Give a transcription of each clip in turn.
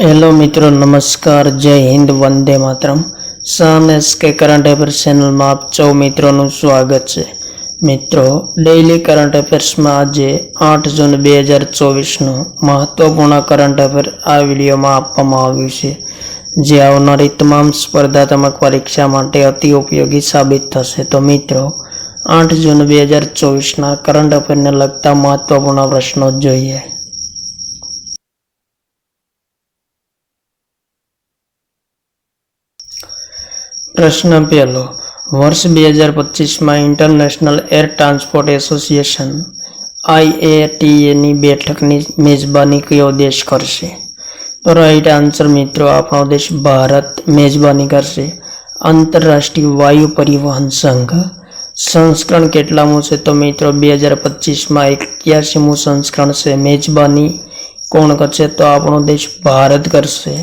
Hello मित्रों, नमस्कार, जय हिंद, वंदे मातरम। सन एसके करंट अफेर्स चैनल में आप सौ मित्रों स्वागत है। मित्रों, डेली करंट अफेर्स में आज 8 जून 2024 महत्वपूर्ण करंट अफेर आ वीडियो में आपवामां आव्युं छे, जे आवनारी तमाम स्पर्धात्मक परीक्षा माटे अति उपयोगी साबित थशे। तो मित्रों, 8 जून 2024 करंट अफेर ने लगता महत्वपूर्ण प्रश्नों जोईए। प्रश्न पहलो, वर्ष 2025 में international air transport association IATA नी बैठक की मेजबानी कयो देश करशे? तो राइट आंसर मित्रों, आपणो देश भारत मेजबानी करशे। अंतरराष्ट्रीय वायु परिवहन संघ संस्करण केटलामुं छे? तो मित्रों 2025 में 81मुं संस्करण से। मेजबानी कोण करशे? तो आपणो देश भारत करशे।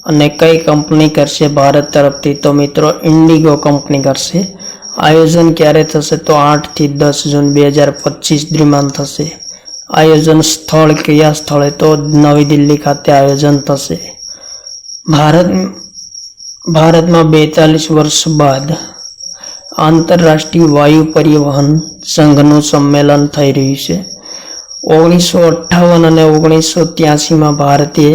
અને કઈ કંપની કરશે ભારત તરફથી? તો મિત્રો ઇન્ડિગો કંપની કરશે। આયોજન ક્યારે થશે? તો 8 થી 10 જૂન 2025 દરમિયાન થશે। આયોજન સ્થળ કયા સ્થળે? તો નવી દિલ્હી ખાતે આયોજન થશે। ભારતમાં 42 વર્ષ બાદ આંતરરાષ્ટ્રીય વાયુ પરિવહન સંઘનું સંમેલન થઈ રહ્યું છે। 1958 અને 1983 માં ભારતે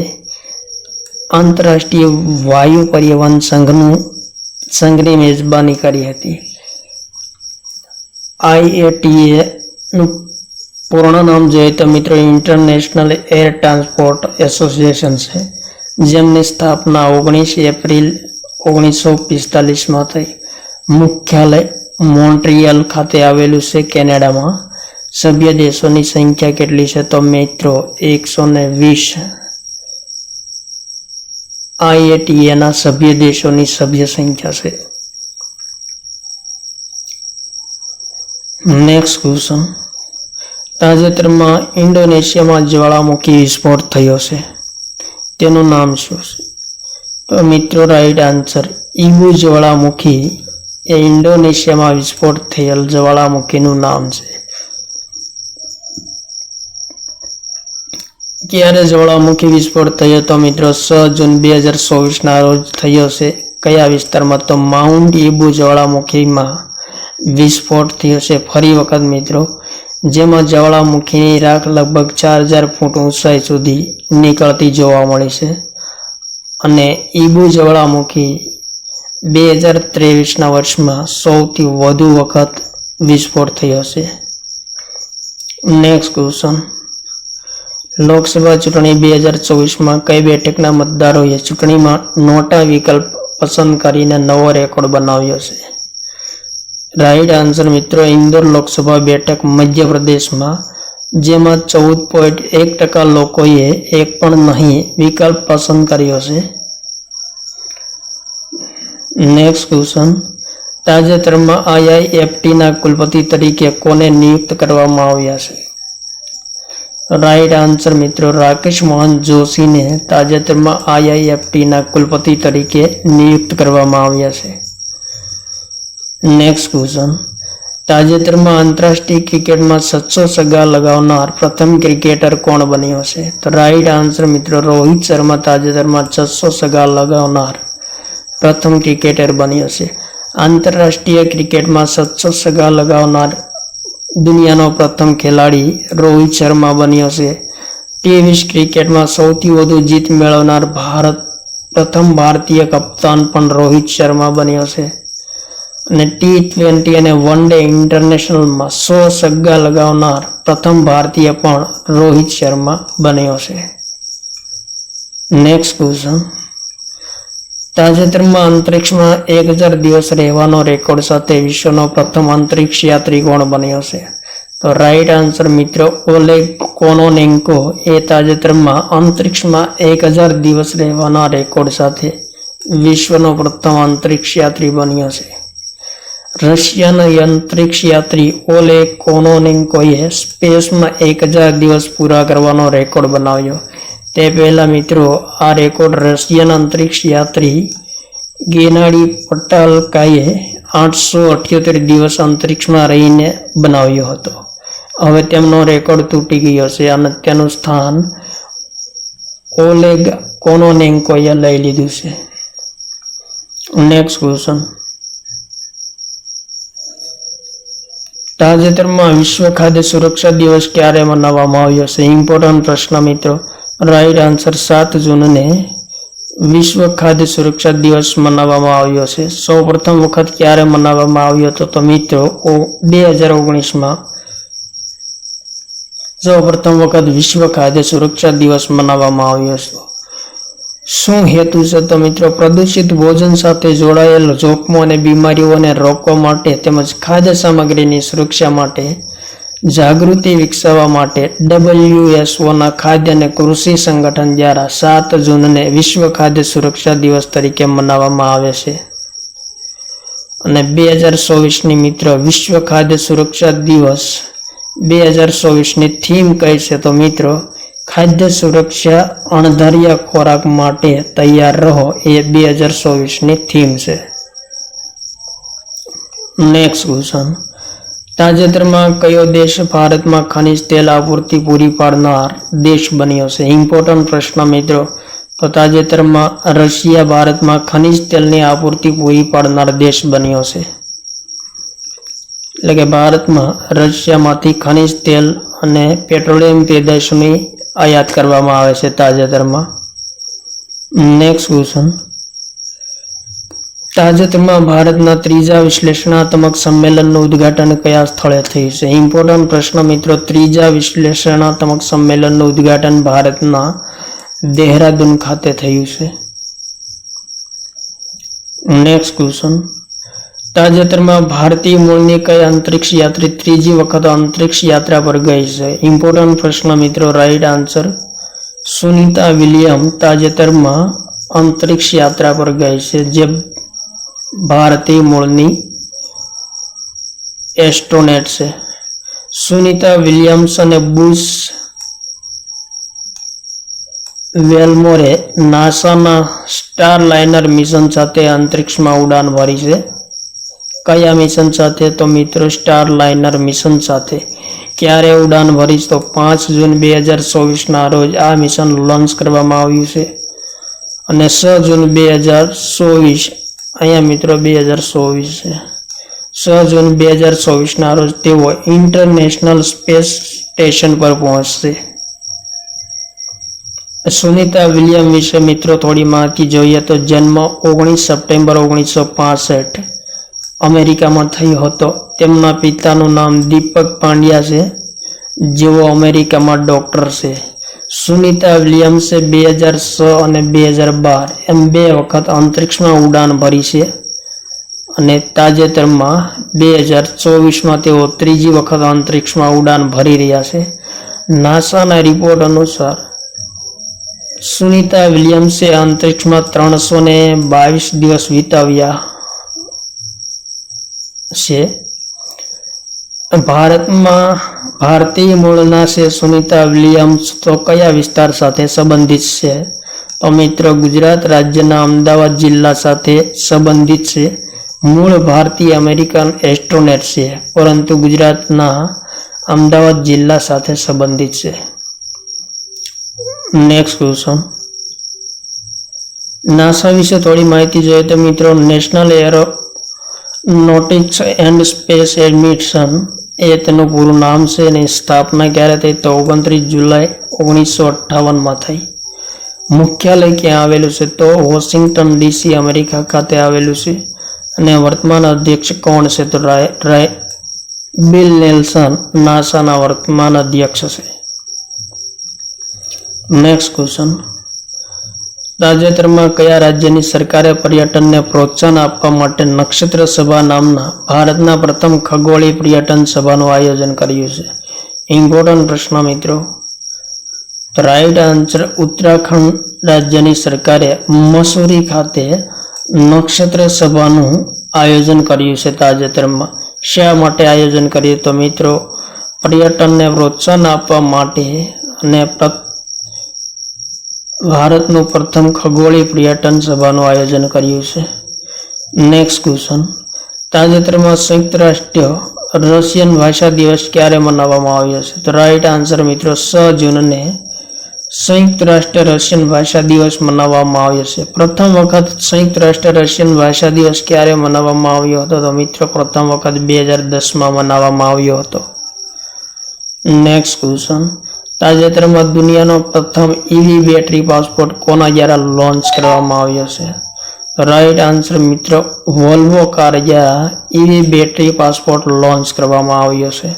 आंतरराष्ट्रीय वायु परिवहन संघनी मेजबानी करी हती। IATA नु पूर्ण नाम जोईए तो मित्रों इंटरनेशनल एयर ट्रांसपोर्ट एसोसिएशन है, जेमनी स्थापना 19 एप्रिल 1945 में थई। मुख्यालय मोन्ट्रियल खाते आवेलू है, केनेडा में। सभ्य देशों की संख्या केटली है? तो मित्रों 120 IATA ना सभ्य देशों की सभ्य संख्या से। नेक्स्ट क्वेश्चन, ताजेतर में इंडोनेशिया में ज्वालामुखी विस्फोट थयो छे, तेनुं नाम शुं छे? तो मित्रों राइट आंसर ईबू ज्वालामुखी ए इंडोनेशिया में विस्फोट थયેલ ज्वालामुखीनुं नाम छे। क्यारे ज्वालामुखी विस्फोट थयो? तो मित्रों 6 जून 2024 ना रोज थयो छे। कया विस्तार में? तो माउंट ईबू ज्वालामुखी में विस्फोट थयो छे। फरी वखत मित्रों, जेमां ज्वालामुखी राख लगभग 4000 फूट ऊंचाई सुधी निकलती जोवा मळी छे अने ईबू ज्वालामुखी 2023 ना वर्ष में सौथी वधु वखत विस्फोट थयो छे। नेक्स्ट क्वेश्चन, लोकसभा चूंटणी 2024 में कई बेठकना मतदारोए चूंटणी में नोटा विकल्प पसंद करीने नवो रेकॉर्ड बनाव्यो छे? राइट आंसर मित्रों इंदौर लोकसभा बेठक मध्य प्रदेश में, जेमां 14.1% लोकोए एक पण नहीं विकल्प पसंद कर्यो छे। नेक्स्ट क्वेश्चन, ताजेतर में IIFT ना कुलपति तरीके कोने नियुक्त करवामां आव्या छे? राइट आंसर मित्रों राकेश मोहन जोशी ने ताजेतर में IIFT ना कुलपति तरीके नियुक्त करवामां आव्या छे। नेक्स्ट क्वेश्चन, ताजेतर में आंतरराष्ट्रीय क्रिकेट में 700 छग्गा लगावनार प्रथम क्रिकेटर कोण बन्यो छे? तो राइट आंसर मित्रों रोहित शर्मा ताजेतर में 600 छग्गा लगावनार प्रथम क्रिकेटर बन्यो छे। आंतरराष्ट्रीय क्रिकेट में 700 छग्गा लगावनार दुनियानो प्रथम खिलाड़ी रोहित शर्मा बन्यो छे। टेनिस क्रिकेट में सौथी वधु जीत मेळवनार प्रथम भारतीय कप्तान पण रोहित शर्मा बन्यो छे। અને T20 અને वनडे इंटरनेशनल में 100 छग्गा लगावनार प्रथम भारतीय पण रोहित शर्मा बन्यो छे। नेक्स्ट क्वेश्चन, ताजेतर में अंतरिक्ष में 1000 दिवस रहवानो रेकॉर्ड साथे विश्वनो प्रथम अंतरिक्ष यात्री कोण बन्यो छे? तो राइट आंसर मित्रों ओलेग कोनोनेंको ए ताजेतर में अंतरिक्ष में 1000 दिवस रहवाना रेकॉर्ड साथे विश्वनो प्रथम अंतरिक्ष यात्री बन्यो छे। रशियन अंतरिक्ष यात्री ओलेग कोनोनेंकोए स्पेस में 1000 दिवस पूरा करवानो रेकॉर्ड बनाव्यो। ते पहला मित्रों आ रेकॉर्ड रशियन अंतरिक्ष यात्री गेनाडी पटालकाए 878 दिवस अंतरिक्ष में रहीने बनाव्यो हतो। हवे तेमनो रेकॉर्ड तूटी गयो छे अने तेनुं स्थान ओलेग કોનો નેન્કો અહીંયા લઈ લીધું છે. નેક્સ્ટ ક્વેશ્ચન, તાજેતરમાં વિશ્વ ખાદ્ય સુરક્ષા દિવસ ક્યારે મનાવવામાં આવ્યો છે? ઇમ્પોર્ટન્ટ પ્રશ્ન મિત્રો. રાઈટ આન્સર 7 જૂનને વિશ્વ ખાદ્ય સુરક્ષા દિવસ મનાવવામાં આવ્યો છે. સૌ પ્રથમ વખત ક્યારે મનાવવામાં આવ્યો હતો? તો મિત્રો 2019માં સૌ પ્રથમ વખત વિશ્વ ખાદ્ય સુરક્ષા દિવસ મનાવવામાં આવ્યો છે. શું હેતુ છે? તો મિત્રો પ્રદૂષિત ભોજન સાથે જોડાયેલ જોખમો અને બીમારીઓને રોકવા માટે તેમજ ખાદ્ય સામગ્રીની સુરક્ષા માટે જાગૃતિ વિકસાવવા માટે WHOના ખાદ્ય અને કૃષિ સંગઠન દ્વારા 7 જૂનને વિશ્વ ખાદ્ય સુરક્ષા દિવસ તરીકે મનાવવામાં આવે છે. અને 2024ની મિત્રો વિશ્વ ખાદ્ય સુરક્ષા દિવસ 2024ની થીમ કઈ છે? તો મિત્રો ખાદ્ય સુરક્ષા અણધાર્યા ખોરાક માટે તૈયાર રહો એ 2024ની થીમ છે. નેક્સ્ટ ક્વેશ્ચન, તાજેતરમાં કયો દેશ ભારતમાં ખનિજ તેલ આપૂર્તિ પૂરી પાડનાર દેશ બન્યો છે? ઇમ્પોર્ટન્ટ પ્રશ્ન મિત્રો. તો તાજેતરમાં રશિયા ભારતમાં ખનિજ તેલની આપૂર્તિ પૂરી પાડનાર દેશ બન્યો છે. એટલે કે ભારતમાં રશિયામાંથી ખનિજ તેલ અને પેટ્રોલિયમ પેદાશોની આયાત કરવામાં આવે છે તાજેતરમાં. નેક્સ્ટ ક્વેશ્ચન, તાજેતરમાં ભારતના 3જા વિશ્લેષણાત્મક સંમેલનનું ઉદ્ઘાટન કયા સ્થળે થયું છે? ઇમ્પોર્ટન્ટ પ્રશ્ન મિત્રો. 3જા વિશ્લેષણાત્મક સંમેલનનું ઉદ્ઘાટન ભારતના દેહરાદૂન ખાતે થયું છે. નેક્સ્ટ ક્વેશ્ચન, તાજેતરમાં ભારતીય મૂળની કઈ અંતરિક્ષ યાત્રી 3જી વખત અંતરિક્ષ યાત્રા પર ગઈ છે? ઇમ્પોર્ટન્ટ પ્રશ્ન મિત્રો. રાઈટ આન્સર સુનિતા વિલિયમ તાજેતરમાં અંતરિક્ષ યાત્રા પર ગઈ છે, જે ભારતીય મૂળની એસ્ટ્રોનેટ છે. સુનિતા વિલિયમ્સ અને બુશ વેલમોરે નાસાના સ્ટારલાઇનર મિશન સાથે અંતરિક્ષમાં ઉડાન ભરી છે. કયા મિશન સાથે? તો મિત્રો સ્ટારલાઇનર મિશન સાથે. ક્યારે ઉડાન ભરી? તો 5 જૂન 2024ના રોજ આ મિશન લોન્ચ કરવામાં આવ્યું છે. અને 6 જૂન 2024 અહીંયા મિત્રો 2024 છે. 6 જૂન 2024ના રોજ તેઓ ઇન્ટરનેશનલ સ્પેસ સ્ટેશન પર પહોંચશે. સુનિતા વિલિયમ વિશે મિત્રો થોડી માહિતી જોઈએ તો જન્મ 19 સપ્ટેમ્બર 1965 અમેરિકામાં થયો હતો. તેમના પિતાનું નામ દીપક પાંડ્યા છે, જેઓ અમેરિકામાં ડોક્ટર છે. સુનિતા વિલિયમ્સે 2006 અને 2012 એમ 2 વખત અંતરિક્ષમાં ઉડાન ભરી છે. અને તાજેતરમાં 2024માં તેઓ 3જી વખત અંતરિક્ષમાં ઉડાન ભરી રહ્યા છે. નાસાના રિપોર્ટ અનુસાર સુનિતા વિલિયમ્સે અંતરિક્ષમાં 322 દિવસ વિતાવ્યા છે. ભારતીય મૂળના છે સુનિતા વિલિયમ્સ. તો કયા વિસ્તાર સાથે સંબંધિત છે? તો મિત્રો ગુજરાત રાજ્યના અમદાવાદ જિલ્લા સાથે સંબંધિત છે. મૂળ ભારતીય અમેરિકન એસ્ટ્રોનેટ છે, પરંતુ ગુજરાતના અમદાવાદ જિલ્લા સાથે સંબંધિત છે. નેક્સ્ટ ક્વેશ્ચન, નાસા વિશે થોડી માહિતી જોઈએ તો મિત્રો national aeronautics and space admission એ તેનું પૂરું નામ છે. એની સ્થાપના ક્યારે થઈ? તો 29 જુલાઈ 1958માં થઈ. મુખ્યાલય ક્યાં આવેલું છે? તો વોશિંગ્ટન ડીસી અમેરિકા ખાતે આવેલું છે. અને વર્તમાન અધ્યક્ષ કોણ છે? તો બિલ નેલ્સન નાસાના વર્તમાન અધ્યક્ષ છે. નેક્સ્ટ ક્વેશ્ચન, તાજેતરમાં કયા રાજ્યની સરકારે પર્યટનને પ્રોત્સાહન આપવા માટે નક્ષત્ર સભા નામના ભારતના પ્રથમ ખગોળીય પર્યટન સભાનું આયોજન કર્યું છે? ઇમ્પોર્ટન્ટ પ્રશ્ન મિત્રો. રાઈટ આન્સર ઉત્તરાખંડ રાજ્યની સરકારે મસૂરી ખાતે નક્ષત્ર સભાનું આયોજન કર્યું છે તાજેતરમાં. શા માટે આયોજન કર્યું? તો મિત્રો પર્યટનને પ્રોત્સાહન આપવા માટે અને ભારતનું પ્રથમ ખગોળીય પર્યટન સભાનું આયોજન કર્યું છે. નેક્સ્ટ ક્વેશ્ચન, તાજેતરમાં સંયુક્ત રાષ્ટ્ર રશિયન ભાષા દિવસ ક્યારે મનાવવામાં આવ્યો છે? તો રાઈટ આન્સર મિત્રો 6 જૂનને સંયુક્ત રાષ્ટ્ર રશિયન ભાષા દિવસ મનાવવામાં આવ્યો છે? પ્રથમ વખત સંયુક્ત રાષ્ટ્ર રશિયન ભાષા દિવસ ક્યારે મનાવવામાં આવ્યો હતો? તો મિત્રો પ્રથમ વખત 2010માં મનાવવામાં આવ્યો હતો. નેક્સ્ટ ક્વેશ્ચન, તાજેતરમાં દુનિયાનો પ્રથમ ઈવી બેટરી પાસપોર્ટ કોના દ્વારા લોન્ચ કરવામાં આવ્યો છે? રાઈટ આન્સર મિત્રો, વોલ્વો કાર દ્વારા ઈવી બેટરી પાસપોર્ટ લોન્ચ કરવામાં આવ્યો છે.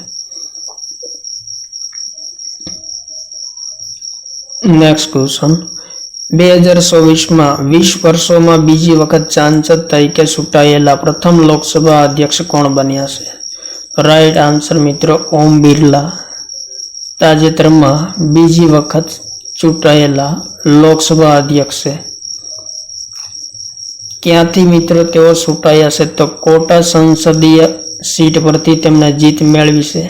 નેક્સ્ટ ક્વેશ્ચન, 2024માં 20 વર્ષોમાં બીજી વખત સાંસદ તરીકે ચૂંટાયેલા પ્રથમ લોકસભા અધ્યક્ષ કોણ બન્યા છે? રાઈટ આન્સર મિત્રો, ઓમ બિરલા તાજેતરમાં બીજી વખત ચૂંટાયેલા લોકસભા અધ્યક્ષ છે. ક્યાંથી મિત્રો તેઓ ચૂંટાયા છે? તો કોટા સંસદીય સીટ પરથી તેમને જીત મેળવી છે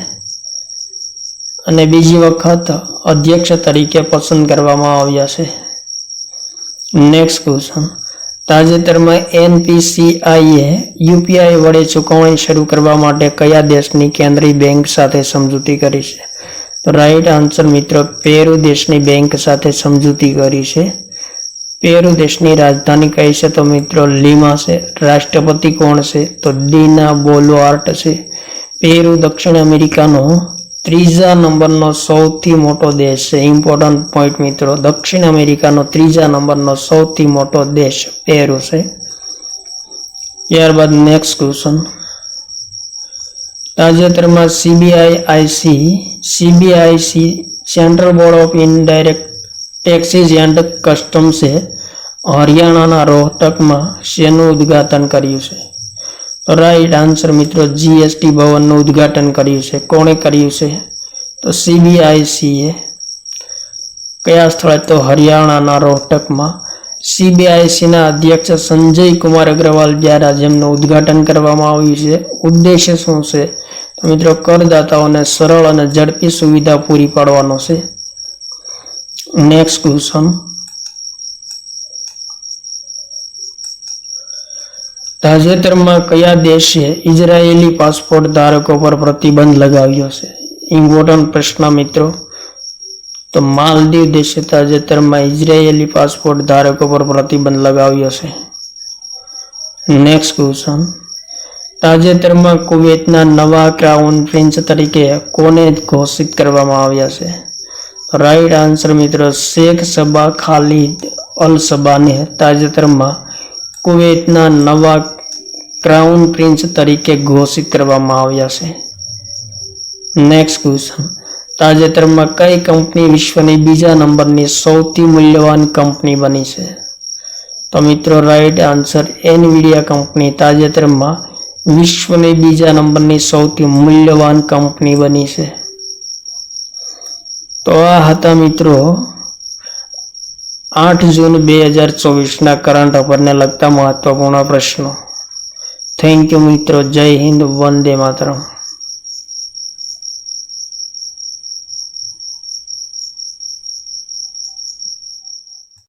અને બીજી વખત અધ્યક્ષ તરીકે પસંદ કરવામાં આવ્યા છે. નેક્સ્ટ ક્વેશ્ચન, તાજેતરમાં NPCIએ યુપીઆઈ વડે ચૂકવણી શરૂ કરવા માટે કયા દેશની કેન્દ્રીય બેંક સાથે સમજૂતી કરી છે? તો રાઈટ આન્સર મિત્રો, પેરુ દેશની બેંક સાથે સમજૂતી કરી છે. પેરુ દેશની રાજધાની કઈ છે? તો મિત્રો લીમા છે. રાષ્ટ્રપતિ કોણ છે? તો ડીના બોલુઆર્ટ છે. પેરુ દક્ષિણ અમેરિકાનો ત્રીજા નંબરનો સૌથી મોટો દેશ છે. ઇમ્પોર્ટન્ટ પોઈન્ટ મિત્રો, દક્ષિણ અમેરિકાનો ત્રીજા નંબરનો સૌથી મોટો દેશ પેરુ છે. ત્યારબાદ નેક્સ્ટ ક્વેશ્ચન, તાજેતરમાં CBIC central board of indirect taxes and કસ્ટમ્સે હરિયાણાના રોહતકમાં શેનું ઉદ્ઘાટન કર્યું છે? તો રાઈટ આન્સર મિત્રો, જીએસટી ભવનનું ઉદ્ઘાટન કર્યું છે. કોણે કર્યું છે? તો સીબીઆઈસીએ. કયા સ્થળે? તો હરિયાણાના રોહતકમાં. સીબીઆઈસીના અધ્યક્ષ સંજય કુમાર અગ્રવાલ દ્વારા જેમનું ઉદ્ઘાટન કરવામાં આવ્યું છે. ઉદ્દેશ્ય શું છે? તો મિત્રો કરદાતાઓને સરળ અને ઝડપી સુવિધા પૂરી પાડવાનો છે. નેક્સ્ટ ક્વેશ્ચન, તાજેતરમાં કયા દેશે ઇઝરાયેલી પાસપોર્ટ ધારકો પર પ્રતિબંધ લગાવ્યો છે? ઇમ્પોર્ટન્ટ પ્રશ્ન મિત્રો. તો માલદીવ દેશે તાજેતરમાં ઇઝરાયેલી પાસપોર્ટ ધારકો પર પ્રતિબંધ લગાવ્યો છે. નેક્સ્ટ ક્વેશ્ચન, તાજેતરમાં કુવૈતના નવા ક્રાઉન પ્રિન્સ તરીકે કોને ઘોષિત કરવામાં આવ્યા છે? રાઈટ આન્સર મિત્રો, શેખ સબા ખાલિદ અલ સબાને તાજેતરમાં કુવૈતના નવા ક્રાઉન પ્રિન્સ તરીકે ઘોષિત કરવામાં આવ્યા છે. નેક્સ્ટ ક્વેશ્ચન, તાજેતરમાં કઈ કંપની વિશ્વની બીજા નંબરની સૌથી મૂલ્યવાન કંપની બની છે? તો મિત્રો રાઈટ આન્સર, એનવીડિયા કંપની તાજેતરમાં વિશ્વની બીજા નંબરની સૌથી મૂલ્યવાન કંપની બની છે. તો આ હતા મિત્રો 8 જૂન 2024ના કરંટ અફેરને લગતા મહત્વપૂર્ણ પ્રશ્નો. થેન્ક યુ મિત્રો. જય હિન્દ. વંદે માતરમ.